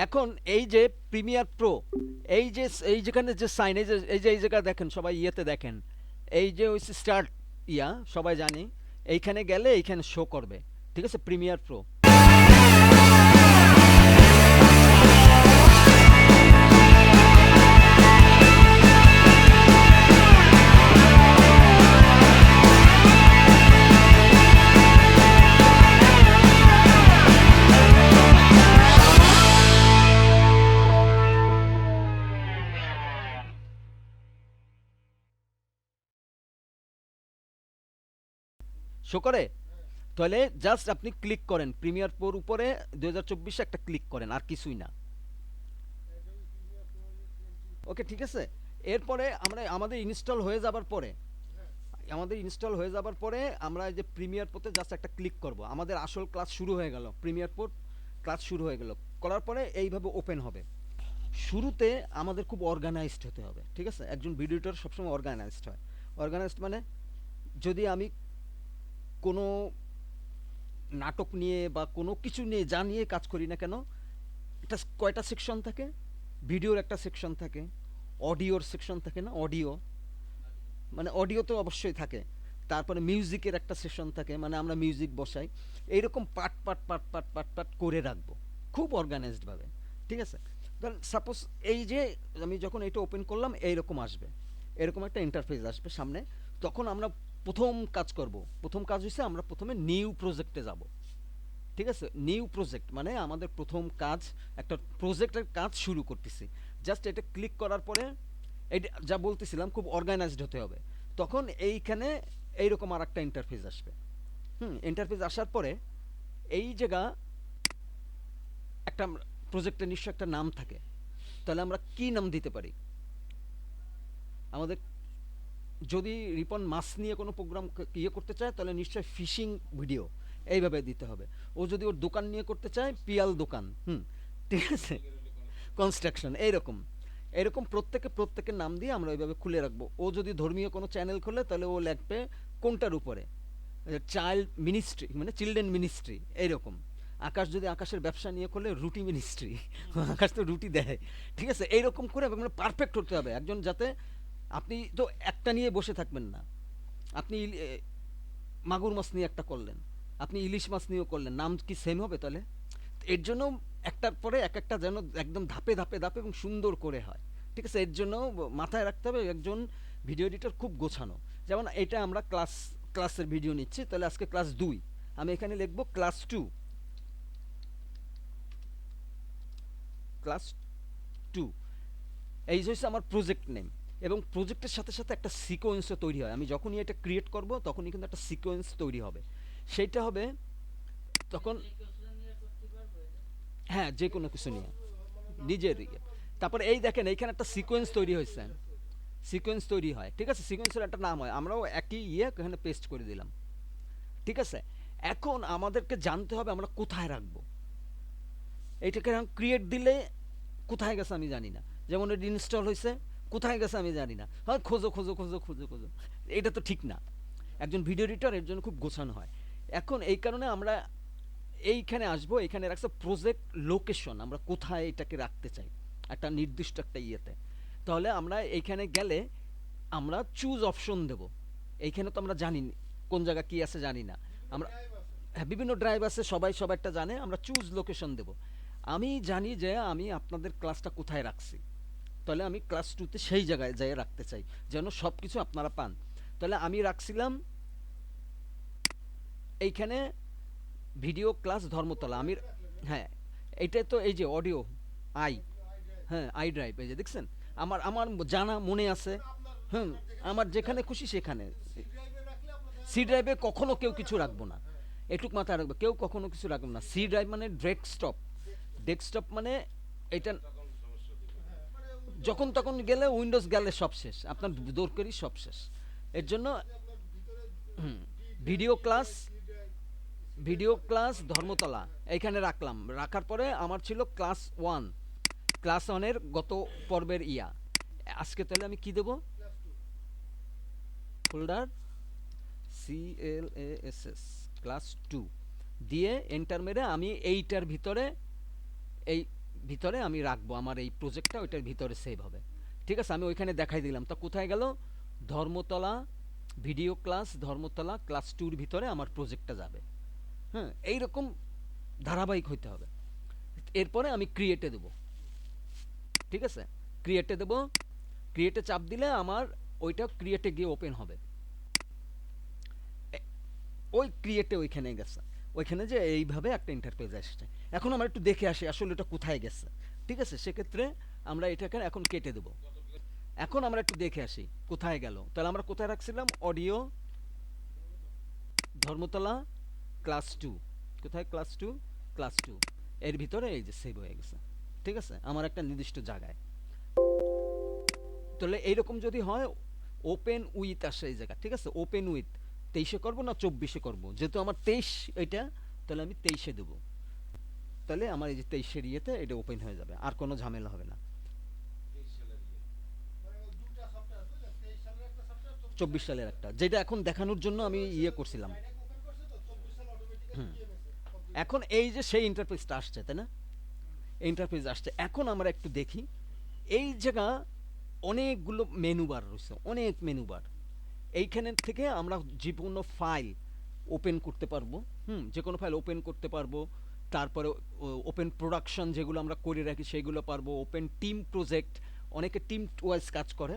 এখন এই যে প্রিমিয়ার প্রো, এই যে এই যেখানে যে সাইন, এই জায়গা দেখেন সবাই, ইয়েতে দেখেন, এই যে ওই স্টার্ট ইয়া সবাই জানি, এইখানে গেলে এইখানে শো করবে, ঠিক আছে, প্রিমিয়ার প্রো। শো করে? তাহলে জাস্ট আপনি ক্লিক করেন প্রিমিয়ার প্রোর উপরে, 2024 একটা ক্লিক করেন, আর কিছুই না। ওকে, ঠিক আছে। এরপরে আমরা আমাদের ইনস্টল হয়ে যাবার পরে আমরা এই যে প্রিমিয়ার প্রোতে জাস্ট একটা ক্লিক করব, আমাদের আসল ক্লাস শুরু হয়ে গেল, প্রিমিয়ার প্রো ক্লাস শুরু হয়ে গেল। করার পরে এইভাবে ওপেন হবে। শুরুতে আমাদের খুব অর্গানাইজড হতে হবে, ঠিক আছে, একজন ভিডিও এডিটর সবসময় অর্গানাইজড হয়। অর্গানাইজড মানে, যদি আমি কোনো নাটক নিয়ে বা কোনো কিছু নিয়ে যা নিয়ে কাজ করি না কেন, এটা কয়টা সেকশন থাকে? ভিডিওর একটা সেকশন থাকে, অডিওর সেকশন থাকে না, অডিও মানে অডিও তো অবশ্যই থাকে, তারপরে মিউজিকের একটা সেশন থাকে, মানে আমরা মিউজিক বসাই। এইরকম part part part part part part করে রাখবো খুব অর্গানাইজডভাবে, ঠিক আছে। ধরেন সাপোজ এই যে আমি যখন এটা ওপেন করলাম, এইরকম আসবে, এরকম একটা ইন্টারফেস আসবে সামনে। তখন আমরা প্রথম কাজ করব, প্রথম কাজ হচ্ছে আমরা প্রথমে নিউ প্রজেক্টে যাব, ঠিক আছে। নিউ প্রজেক্ট মানে আমাদের প্রথম কাজ, একটা প্রজেক্টের কাজ শুরু করতেছি। জাস্ট এটা ক্লিক করার পরে, এটা যা বলতেছিলাম খুব অর্গানাইজড হতে হবে। তখন এইখানে এইরকম আর একটা ইন্টারফেস আসবে। ইন্টারফেস আসার পরে এই জায়গা একটা প্রজেক্টের নিশ্চয় একটা নাম থাকে, তাহলে আমরা কি নাম দিতে পারি? আমাদের যদি রিপন মাছ নিয়ে কোনো প্রোগ্রাম ইয়ে করতে চায়, তাহলে নিশ্চয় ফিশিং ভিডিও এইভাবে দিতে হবে। ও যদি ওর দোকান নিয়ে করতে চায়, পিয়াল দোকান, ঠিক আছে, কনস্ট্রাকশন, এইরকম এরকম প্রত্যেকের নাম দিয়ে আমরা ওইভাবে খুলে রাখবো। ও যদি ধর্মীয় কোনো চ্যানেল খোলে, তাহলে ও লিখবে কোনটার উপরে, চাইল্ড মিনিস্ট্রি মানে চিলড্রেন মিনিস্ট্রি, এইরকম। আকাশ যদি আকাশের ব্যবসা নিয়ে করলে রুটি মিনিস্ট্রি, আকাশ তো রুটি দেয়, ঠিক আছে। এইরকম করে মানে পারফেক্ট হতে হবে একজন, যাতে আপনি তো একটা নিয়ে বসে থাকবেন না। আপনি মাগুর মাছ নিয়ে একটা করলেন, আপনি ইলিশ মাছ নিয়েও করলেন, নাম কি সেম হবে তাহলে? এর জন্য একটার পরে এক একটা যেন একদম ধাপে ধাপে ধাপে এবং সুন্দর করে হয়, ঠিক আছে। এর জন্য মাথায় রাখতে হবে একজন ভিডিও এডিটর খুব গোছানো। যেমন এটা আমরা ক্লাসের ভিডিও নিচ্ছি, তাহলে আজকে ক্লাস 2, আমি এখানে লিখবো ক্লাস 2, ক্লাস 2। এই যে হচ্ছে আমার প্রজেক্ট নেম। এবং প্রজেক্টের সাথে সাথে একটা সিকোয়েন্সও তৈরি হয়, আমি যখনই এটা ক্রিয়েট করব তখনই কিন্তু একটা সিকোয়েন্স তৈরি হবে। সেইটা হবে তখন, হ্যাঁ, যে কোনো কিছু নিয়ে নিজের ইয়ে। তারপরে এই দেখেন এইখানে একটা সিকোয়েন্স তৈরি হয়েছে, সিকোয়েন্স তৈরি হয়, ঠিক আছে, সিকোয়েন্সের একটা নাম হয়, আমরাও একই ইয়ে এখানে পেস্ট করে দিলাম, ঠিক আছে। এখন আমাদেরকে জানতে হবে আমরা কোথায় রাখবো এইটাকে। ক্রিয়েট দিলে কোথায় গেছে আমি জানি না, যেমন এটা ইনস্টল হয়েছে, কোথায় গেছে আমি জানি না, হয় খোঁজো খোঁজো খোঁজো খোঁজো খোঁজো, এটা তো ঠিক না। একজন ভিডিও এডিটর এর জন্য খুব গোছানো হয়। এখন এই কারণে আমরা এইখানে আসবো, এখানে রাখছে প্রজেক্ট লোকেশন, আমরা কোথায় এটাকে রাখতে চাই একটা নির্দিষ্ট একটা ইয়েতে। তাহলে আমরা এইখানে গেলে আমরা চুজ অপশন দেব। এইখানে তো আমরা জানি কোন জায়গা কি আছে জানি না আমরা। হ্যাঁ, বিভিন্ন ড্রাইভ আছে, সবাই সবাইটা জানে, আমরা চুজ লোকেশন দেব। আমি জানি যে আমি আপনাদের ক্লাসটা কোথায় রাখছি, তাহলে আমি ক্লাস 2তে সেই জায়গায় যাই রাখতে চাই, যেন সব কিছু আপনারা পান। তাহলে আমি রাখছিলাম এইখানে ভিডিও ক্লাস ধর্মতলা, আমি, হ্যাঁ, এইটাই তো, এই যে অডিও আই, হ্যাঁ, আই ড্রাইভ, এই যে দেখছেন, আমার আমার জানা মনে আছে। হুম, আমার যেখানে খুশি সেখানে। সি ড্রাইভে কখনো কেউ কিছু রাখবো না, এটুক মাথায় রাখবে, কেউ কখনো কিছু রাখবো না। সি ড্রাইভ মানে ডেস্কটপ, ডেস্কটপ মানে এটা যখন তখন গেলে উইন্ডোজ গেলে সব শেষ, আপনার দরকারি সব শেষ। এর জন্য video class, video class Dharmatala এইখানে রাখলাম। রাখার পরে আমার ছিল ক্লাস 1, ক্লাস 1-এর গত পর্বের ইয়া। আজকে তাহলে আমি কি দেব, ফোল্ডার CLASS ক্লাস 2 দিয়ে এন্টার মেরে আমি এইটার ভিতরে এই ভিতরে আমি রাখবো, আমার এই প্রজেক্টটা ওইটার ভিতরে সেভ হবে। ঠিক আছে, আমি ওইখানে দেখাই দিলাম। তা কোথায় গেল? Dharmatala video class, Dharmatala class 2 এর ভিতরে আমার প্রজেক্টটা যাবে। হ্যাঁ, এইরকম ধারাবাহিক হইতে হবে। এরপরে আমি ক্রিয়েটে দেব। ঠিক আছে, ক্রিয়েটে দেব। ক্রিয়েটে চাপ দিলে আমার ওইটা ক্রিয়েটে গিয়ে ওপেন হবে। ওই ক্রিয়েটে ওইখানে গেছে, ওইখানে যে এইভাবে একটা ইন্টারফেস আসছে। এখন আমরা একটু দেখে আসি আসলে এটা কোথায় গেছে। ঠিক আছে, সেক্ষেত্রে আমরা এটাকে এখন কেটে দেব। এখন আমরা একটু দেখে আসি কোথায় গেল। তাহলে আমরা কোথায় রাখছিলাম? Audio Dharmatala class 2। কোথায়? ক্লাস 2, ক্লাস 2 এর ভিতরে এই যে সেভ হয়ে গেছে। ঠিক আছে, আমার একটা নির্দিষ্ট জায়গায়। তাহলে এইরকম যদি হয়, ওপেন উইথ আসে এই জায়গা। ঠিক আছে, ওপেন উইথ 23-এ করবো না 24-এ করবো? যেহেতু আমার 23 এটা, তাহলে আমি 23-এ দেবো। তাহলে আমার এই যে 23-এর ইয়েতে এটা ওপেন হয়ে যাবে, আর কোনো ঝামেলা হবে না। 24 সালের একটা, যেটা এখন দেখানোর জন্য আমি ইয়ে করছিলাম। হুম, এখন এই যে সেই ইন্টারফেসটা আসছে, তাই না? ইন্টারফেস আসছে। এখন আমরা একটু দেখি, এই জায়গা অনেকগুলো মেনু বার রয়েছে, অনেক মেনু বার। এইখানের থেকে আমরা যে কোনো ফাইল ওপেন করতে পারবো। যে কোনো ফাইল ওপেন করতে পারবো। তারপরে ওপেন প্রোডাকশন যেগুলো আমরা করে রাখি সেগুলো পারবো। ওপেন টিম প্রজেক্ট, অনেকে টিম ওয়াইজ কাজ করে,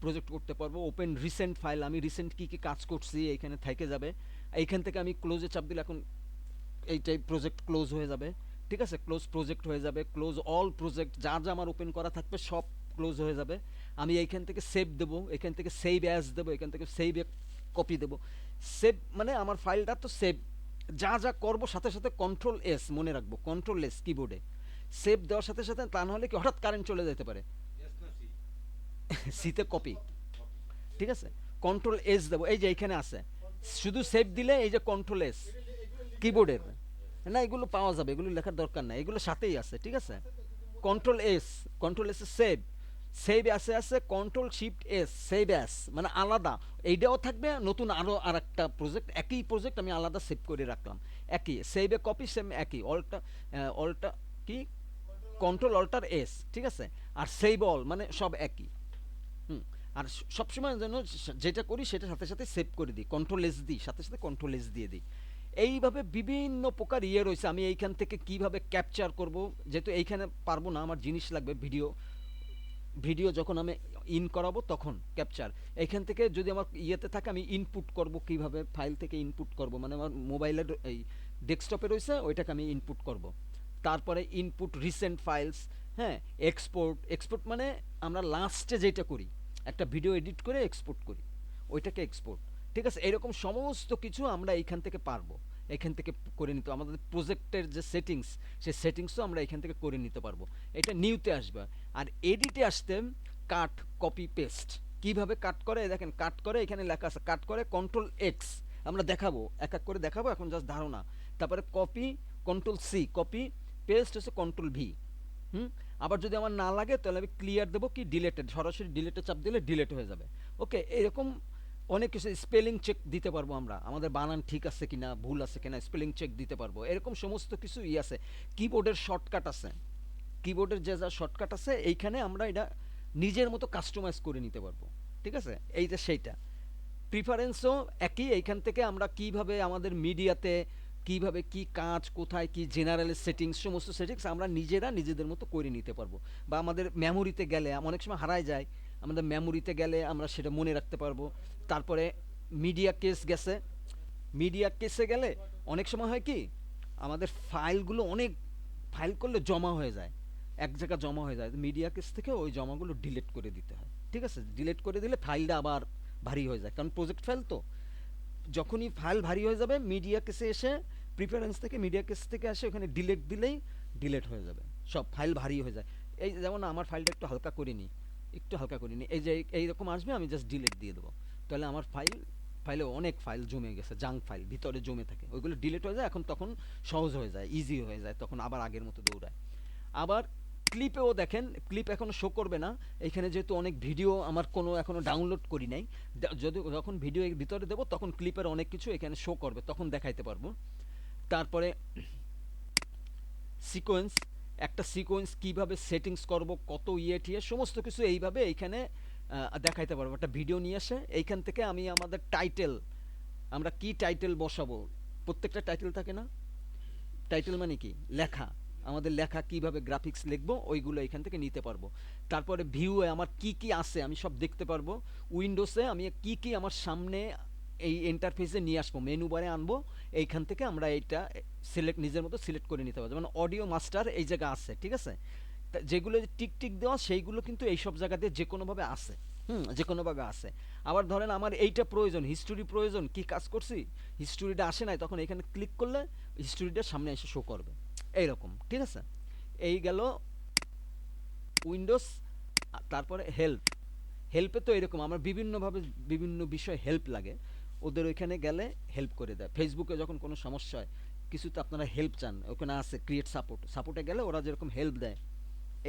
প্রজেক্ট করতে পারবো। ওপেন রিসেন্ট ফাইল, আমি রিসেন্ট কী কী কাজ করছি এইখানে থেকে যাবে। এইখান থেকে আমি ক্লোজে চাপ দিলে এখন এইটাই প্রজেক্ট ক্লোজ হয়ে যাবে। ঠিক আছে, ক্লোজ প্রজেক্ট হয়ে যাবে, ক্লোজ অল প্রজেক্ট, যা যা আমার ওপেন করা থাকবে সব ক্লোজ হয়ে যাবে। আমি এইখান থেকে সেভ দেবো, এখান থেকে সেভ অ্যাজ দেবো, এখান থেকে সেভ কপি দেবো। সেভ মানে আমার ফাইলটা তো সেভ, যা যা করবো সাথে সাথে কন্ট্রোল এস মনে রাখবো, কন্ট্রোল এস কিবোর্ডে সেভ দেওয়ার সাথে সাথে, তা নাহলে কি হঠাৎ কারেন্ট চলে যেতে পারে। সিতে কপি। ঠিক আছে, কন্ট্রোল এস দেবো, এই যে এইখানে আছে। শুধু সেভ দিলে এই যে কন্ট্রোল এস কিবোর্ডের, না এগুলো পাওয়া যাবে, এগুলো লেখার দরকার নাই, এগুলো সাথেই আছে। ঠিক আছে, control S, control S save, save আছে আছে control shift S save as, মানে আলাদা এইটাও থাকবে, নতুন আরও আর একটা প্রজেক্ট, একই প্রজেক্ট আমি আলাদা সেভ করে রাখলাম। একই সেভে কপি সেম একই, অলটা অলটা কি কন্ট্রোল অল্টার এস। ঠিক আছে, আর সেভ অল মানে সব একই। হুম, আর সবসময় যেন যেটা করি সেটা সাথে সাথে সেভ করে দিই, কন্ট্রোল এস দিই, সাথে সাথে কন্ট্রোল এস দিয়ে দিই। এইভাবে বিভিন্ন প্রকার ইয়ে রয়েছে। আমি এইখান থেকে কিভাবে ক্যাপচার করব, যেহেতু এইখানে পারবো না, আমার জিনিস লাগবে ভিডিও। ভিডিও যখন আমি ইন করাবো তখন ক্যাপচার। এইখান থেকে যদি আমার ইয়েতে থাকে, আমি ইনপুট করব কিভাবে, ফাইল থেকে ইনপুট করব, মানে আমার মোবাইলের এই ডেস্কটপে রয়েছে ওইটাকে আমি ইনপুট করব। তারপরে ইনপুট রিসেন্ট ফাইলস। হ্যাঁ, এক্সপোর্ট, এক্সপোর্ট মানে আমরা লাস্টে যেটা করি, একটা ভিডিও এডিট করে এক্সপোর্ট করি, ওইটাকে এক্সপোর্ট। ঠিক আছে, এরকম সমস্ত কিছু আমরা এইখান থেকে পারবো, এখান থেকে করে নিতে। আমাদের প্রজেক্টের যে সেটিংস, সেই সেটিংসও আমরা এখান থেকে করে নিতে পারবো। এটা নিউতে আসবে। আর এডিটে আসতে কাট, কপি, পেস্ট। কিভাবে কাট করে দেখেন, কাট করে এখানে লেখা আছে, কাট করে কন্ট্রোল এক্স, আমরা দেখাবো এক এক করে দেখাবো, এখন জাস্ট ধারণা। তারপরে copy, control C copy, paste হচ্ছে কন্ট্রোল ভি। আবার যদি আমার না লাগে তাহলে আমি ক্লিয়ার দেবো, কি ডিলেটেড, সরাসরি ডিলেটে চাপ দিলে ডিলেট হয়ে যাবে। ওকে, এরকম অনেক কিছু। স্পেলিং চেক দিতে পারবো আমরা, আমাদের বানান ঠিক আছে কিনা, ভুল আছে কিনা, স্পেলিং চেক দিতে পারবো। এরকম সমস্ত কিছু আছে। কিবোর্ডের শর্টকাট আছে, কিবোর্ডের যে যা শর্টকাট আছে এইখানে আমরা এটা নিজের মতো কাস্টমাইজ করে নিতে পারবো। ঠিক আছে, এইটা সেইটা। প্রিফারেন্সও একই। এইখান থেকে আমরা কিভাবে আমাদের মিডিয়াতে কিভাবে কি কাজ, কোথায় কি জেনারেল সেটিংস, সমস্ত সেটিংস আমরা নিজেরা নিজেদের মতো করে নিতে পারবো। বা আমাদের মেমোরিতে গেলে অনেক সময় হারায় যায়, আমাদের মেমোরিতে গেলে আমরা সেটা মনে রাখতে পারবো। তারপরে মিডিয়া কেস গেছে, মিডিয়া কেসে গেলে অনেক সময় হয় কি, আমাদের ফাইলগুলো অনেক ফাইল করলে জমা হয়ে যায়, এক জায়গায় জমা হয়ে যায়। মিডিয়া কেস থেকে ওই জমাগুলো ডিলিট করে দিতে হয়। ঠিক আছে, ডিলিট করে দিলে ফাইলটা আবার ভারী হয়ে যায়, কারণ প্রজেক্ট ফাইল তো। যখনই ফাইল ভারী হয়ে যাবে, মিডিয়া কেসে এসে প্রিফারেন্স থেকে মিডিয়া কেস থেকে আসে ওখানে ডিলিট দিলেই ডিলিট হয়ে যাবে, সব ফাইল ভারী হয়ে যায়। এই যেমন আমার ফাইলটা একটু হালকা করে নিই, একটু হালকা করে নিই, এই যে এইরকম আসবে, আমি জাস্ট ডিলিট দিয়ে দেবো। তাহলে আমার ফাইলে অনেক ফাইল জমে গেছে, জাঙ্ক ফাইল ভিতরে জমে থাকে, ওইগুলো ডিলিট হয়ে যায়। এখন তখন সহজ হয়ে যায়, ইজি হয়ে যায়, তখন আবার আগের মতো দৌড়ায়। আবার ক্লিপেও দেখেন, ক্লিপ এখনো শো করবে না এইখানে, যেহেতু অনেক ভিডিও আমার কোনো এখনো ডাউনলোড করি নাই। যদি যখন ভিডিও এর ভিতরে দেবো তখন ক্লিপের অনেক কিছু এখানে শো করবে, তখন দেখাইতে পারবো। তারপরে সিকোয়েন্স, একটা সিকোয়েন্স কিভাবে সেটিংস করব, কত টিয়ে সমস্ত কিছু এইভাবে এইখানে দেখাইতে পারবো। একটা ভিডিও নিয়ে এসে এইখান থেকে আমি আমাদের টাইটেল, আমরা কি টাইটেল বসাবো, প্রত্যেকটা টাইটেল থাকে না, টাইটেল মানে কি লেখা, আমাদের লেখা কিভাবে গ্রাফিক্স লিখবো ওইগুলো এখান থেকে নিতে পারবো। তারপরে ভিউয়ে আমার কি কি আছে আমি সব দেখতে পারবো। উইন্ডোজে আমি কি কি আমার সামনে এই ইন্টারফেসে নিয়ে আসবো, মেনু বারে আনবো, এইখান থেকে আমরা এইটা সিলেক্ট নিজের মতো সিলেক্ট করে নিতে পারবো। যেমন অডিও মাস্টার এই জায়গা আছে, ঠিক আছে, যেগুলো টিক টিক দেওয়া সেইগুলো কিন্তু এইসব জায়গাতে যে কোনোভাবে আসে, যে কোনোভাবে আসে। আবার ধরেন আমার এইটা প্রয়োজন, হিস্টোরি প্রয়োজন, কি কাজ করছি হিস্টোরিটা আসে নাই, তখন এখানে ক্লিক করলে হিস্টোরিটা সামনে এসে শো করবে এইরকম, ঠিক আছে। এই গেল উইন্ডোজ। তারপরে হেল্প, হেল্পে তো এরকম আমার বিভিন্নভাবে বিভিন্ন বিষয় হেল্প লাগে, ওদের ওইখানে গেলে হেল্প করে দেয়। ফেসবুকে যখন কোনো সমস্যা হয়, কিছুতে আপনারা হেল্প চান, ওখানে আছে ক্রিয়েট সাপোর্ট, সাপোর্টে গেলে ওরা যেরকম হেল্প দেয়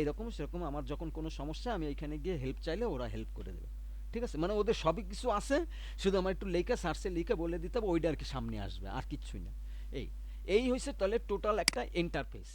এইরকম সেরকম আমার যখন কোনো সমস্যা আমি এইখানে গিয়ে হেল্প চাইলে ওরা হেল্প করে দেবে, ঠিক আছে। মানে ওদের সবই কিছু আছে, শুধু আমার একটু লেখা সার্চে লিখে বলে দিতে হবে, ওইটা আর কি সামনে আসবে, আর কিচ্ছুই না। এই এই হয়েছে তাহলে টোটাল একটা ইন্টারফেস।